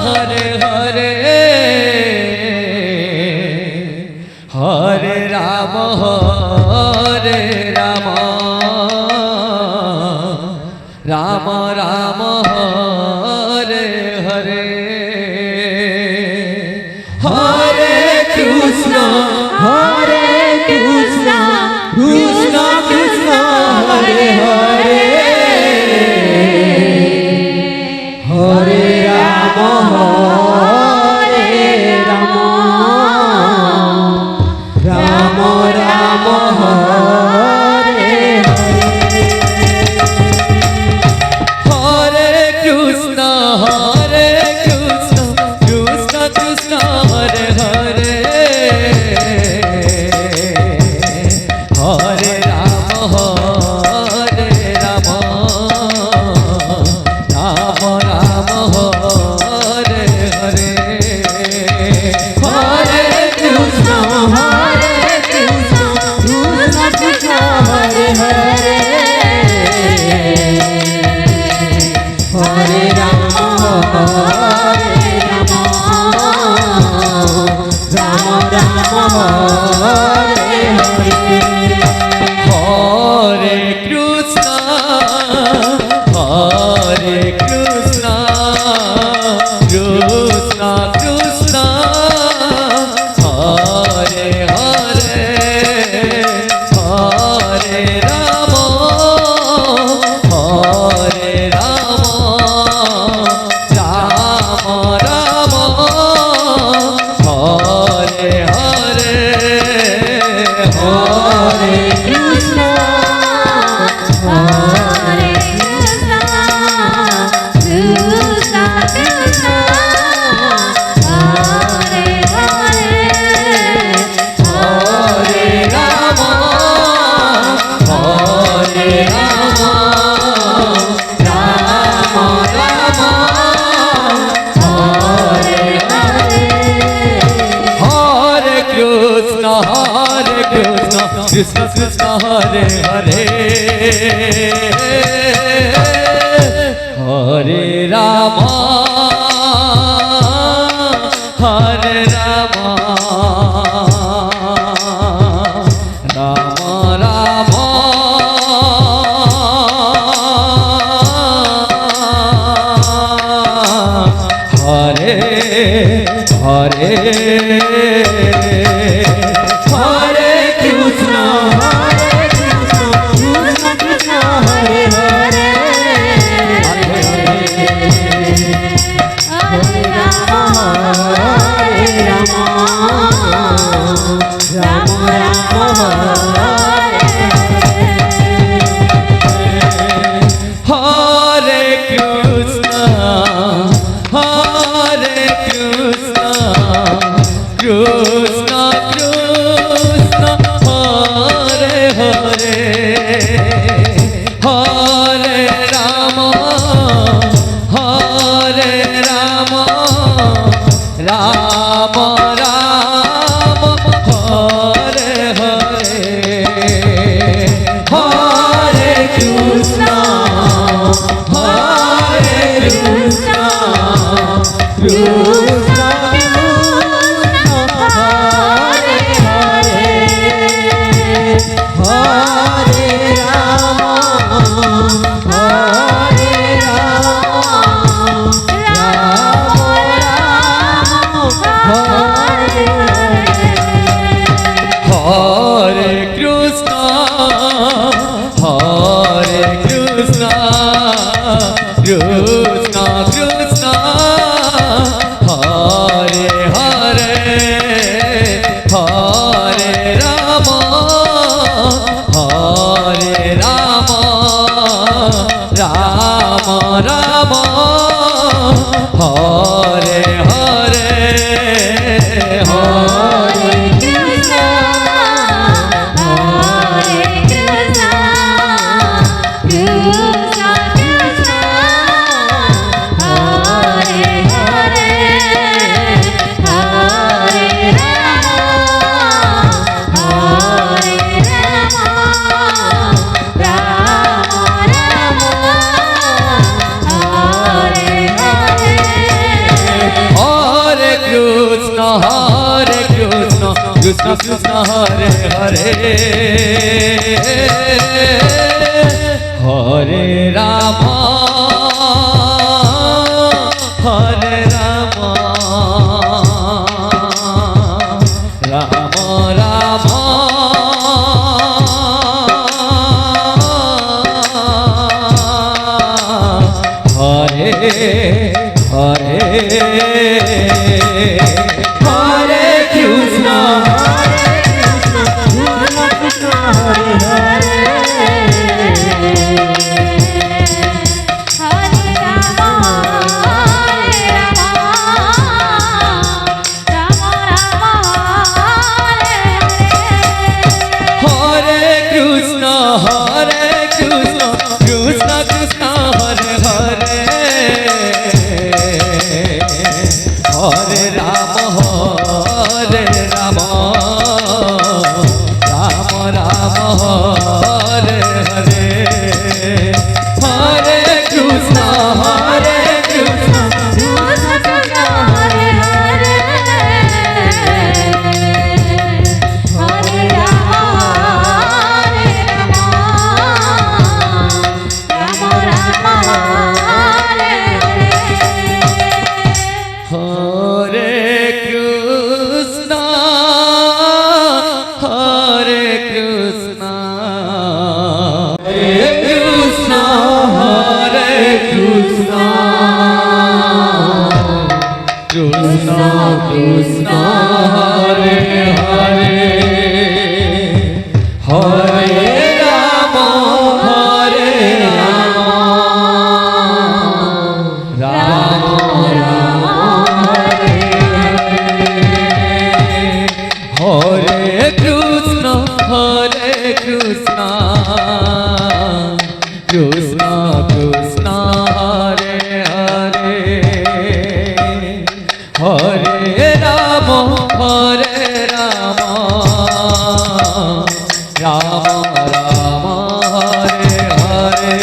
Hare Hare Hare Ram Ram Ram Hare Hare Hare Krishna Krishna Krishna Hare Hare Hare Ram Ram Ram Hare Hare Hare Krishna Krishna Krishna Hare Hare Hare Ram Ram Ram Hare Hare Hare Krishna Krishna Hare Hare Hare Ram Ram Ram Hare Hare Hare Krishna Krishna Krishna Hare Hare Hare Ram Ram Ram Hare Hare Hare Krishna Krishna Krishna Hare Hare Hare Ram Ram Ram Hare Hare Hare Krishna Krishna Hare Hare Hare Ram Ram Ram Hare Krishna Krishna Krishna Hare Hare Hare Ram Ram Ram Hare Hare Hare Krishna Krishna Krishna Krishna Hare Hare Hare Ram Ram Ram Hare Hare Hare Krishna Krishna Krishna Hare Hare Hare Rama Hare Rama Rama Rama Hare Hare Hare Krishna Krishna Hare Hare Hare Rama Hare Rama Rama Rama Hare Hare Hare Krishna Krishna Krishna Hare Hare Hare Rama Hare Rama Rama Rama Hare Hare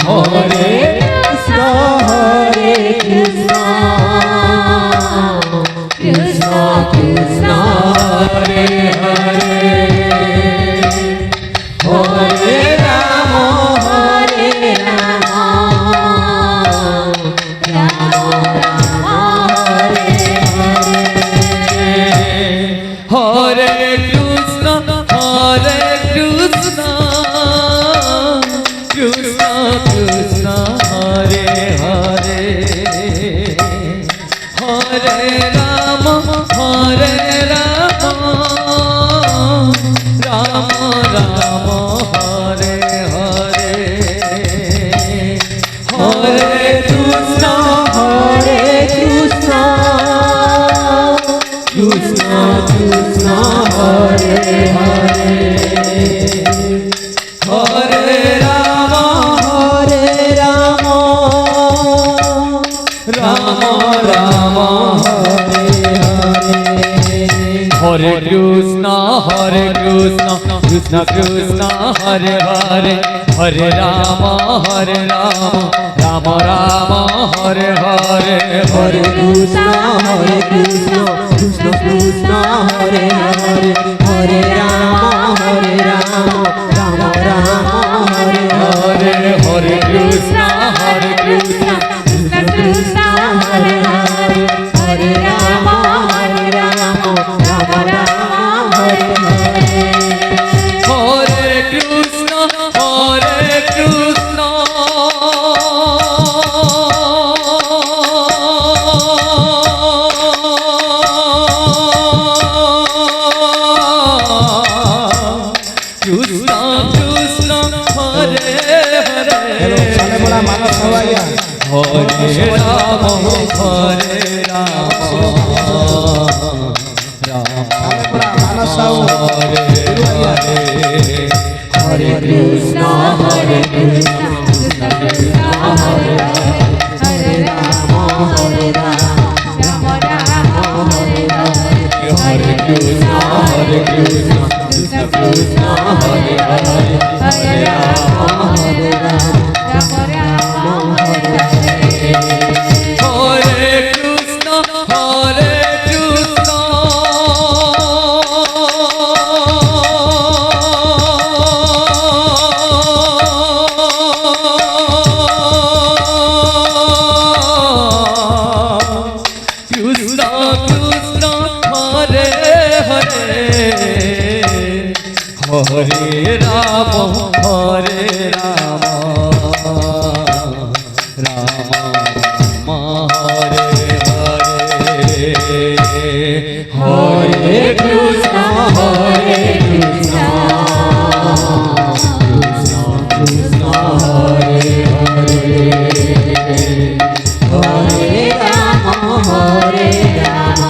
Hare Krishna Krishna Krishna Hare Hare Hare Rama Hare Rama Hare Krishna Krishna Krishna Hare Hare Hare Rama Hare Rama Rama Rama Hare Hare Hare Krishna Krishna Krishna Hare Hare Hare Rama Rama Rama Hare Hare Hare Krishna Krishna Krishna Hare Hare Hare Rama Rama Rama Hare Hare Hare Krishna Krishna Krishna Hare Hare Hare Rama Rama Rama Hare Hare Hare Krishna Krishna Krishna Hare Hare Hare Rama Rama Rama Hare Hare Hare Krishna Krishna Krishna Hare Hare Hare Rama Hare Rama Rama Hare Hare Hare Krishna Krishna Krishna Hare Hare Hare Rama Rama Rama Hare Hare Hare Krishna Krishna Krishna Hare Hare Hare Rama Hare Rama Rama Hare Hare Hare Krishna Hare Ram Ram Hare Hare Hare Krishna Krishna Krishna Hare Hare Hare Ram Hare Ram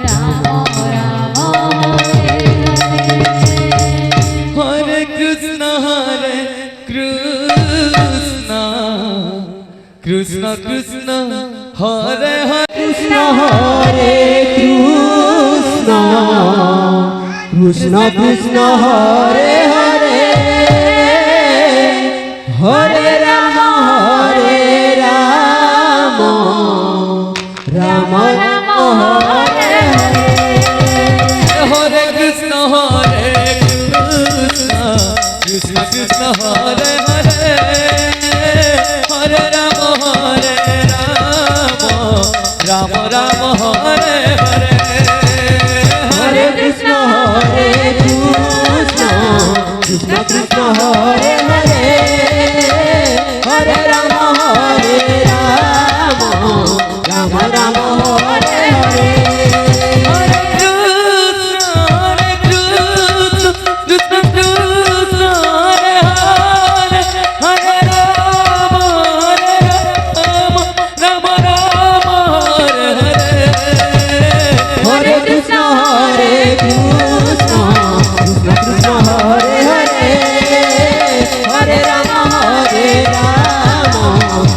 Ram Ram Hare Krishna Krishna Krishna Hare Hare Krishna Hare Krishna Krishna Krishna Hare Hare Hare Ram Ram Ram Hare Hare Hare Krishna Krishna Krishna Hare Hare Hare Ram Ram Ram Hare Hare Hare Krishna Krishna Krishna Hare Hare Hare Ram Ram Ram Hare Hare Hare Krishna Krishna Krishna Hare Hare Hare Ram Ram Ram Hare Hare Hare Krishna Krishna Krishna Hare Hare Hare Ram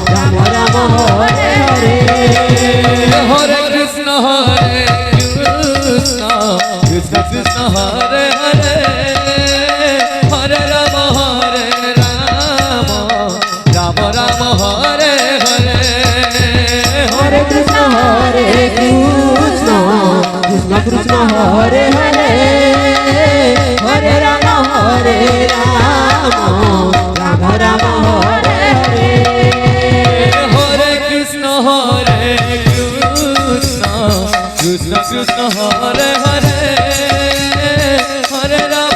Ram Ram Hare Hare Hare Krishna Krishna Krishna Krishna Hare Hare Hare Ram Ram Ram Hare Hare Hare Krishna Krishna Krishna Krishna Hare Hare Hare Ram Ram Ram Hare Hare Hare Krishna Krishna Krishna Krishna Hare Hare Hare Ram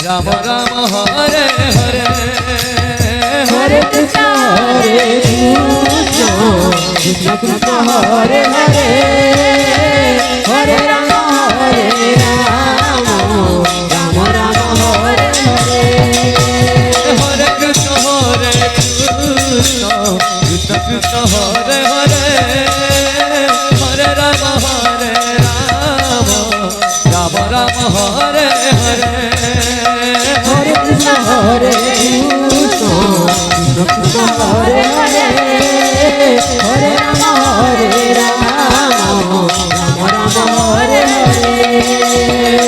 Ram Ram Hare Hare Hare Krishna Krishna Krishna Hare Hare Hare Ram Ram Ram Hare Hare Hare Krishna Krishna Krishna Krishna Hare Hare Hare Ram Ram Ram Hare Hare Hare Krishna Krishna Krishna Krishna Hare Hare Hare Ram Ram Ram Hare Hare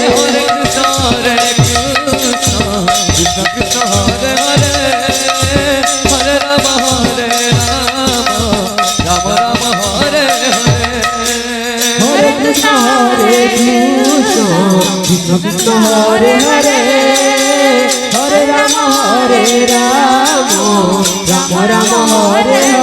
Hare Krishna Krishna Krishna Hare Hare Hare Ram Ram Ram Hare Hare Hare Krishna Krishna Krishna Krishna Hare Hare Hare Ram Ram Ram Hare